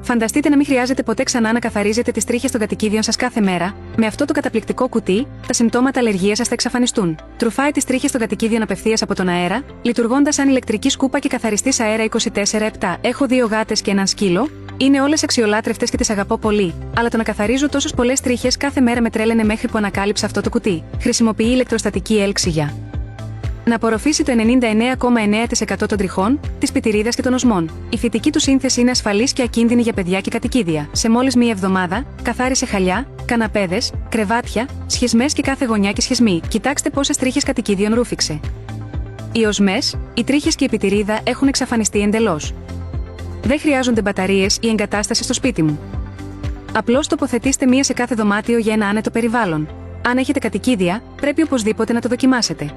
Φανταστείτε να μην χρειάζεται ποτέ ξανά να καθαρίζετε τις τρίχες των κατοικίδιων σας κάθε μέρα. Με αυτό το καταπληκτικό κουτί, τα συμπτώματα αλλεργίας σας θα εξαφανιστούν. Τρουφάει τις τρίχες των κατοικίδιων απευθείας από τον αέρα, λειτουργώντας σαν ηλεκτρική σκούπα και καθαριστής αέρα 24/7. Έχω 2 γάτες και έναν σκύλο. Είναι όλες αξιολάτρευτες και τις αγαπώ πολύ, αλλά το να καθαρίζω τόσες πολλές τρίχες κάθε μέρα με τρέλαινε μέχρι που ανακάλυψα αυτό το κουτί. Χρησιμοποιεί ηλεκτροστατική έλξη για να απορροφήσει το 99,9% των τριχών, της πιτηρίδας και των οσμών. Η φυτική του σύνθεση είναι ασφαλής και ακίνδυνη για παιδιά και κατοικίδια. Σε μόλις μία εβδομάδα, καθάρισε χαλιά, καναπέδες, κρεβάτια, σχισμές και κάθε γωνιά και σχισμή. Κοιτάξτε πόσες τρίχες κατοικίδιων ρούφηξε. Οι οσμές, οι τρίχες και η πιτηρίδα έχουν εξαφανιστεί εντελώς. Δεν χρειάζονται μπαταρίες ή εγκατάσταση στο σπίτι μου. Απλώς τοποθετήστε μία σε κάθε δωμάτιο για ένα άνετο περιβάλλον. Αν έχετε κατοικίδια, πρέπει οπωσδήποτε να το δοκιμάσετε.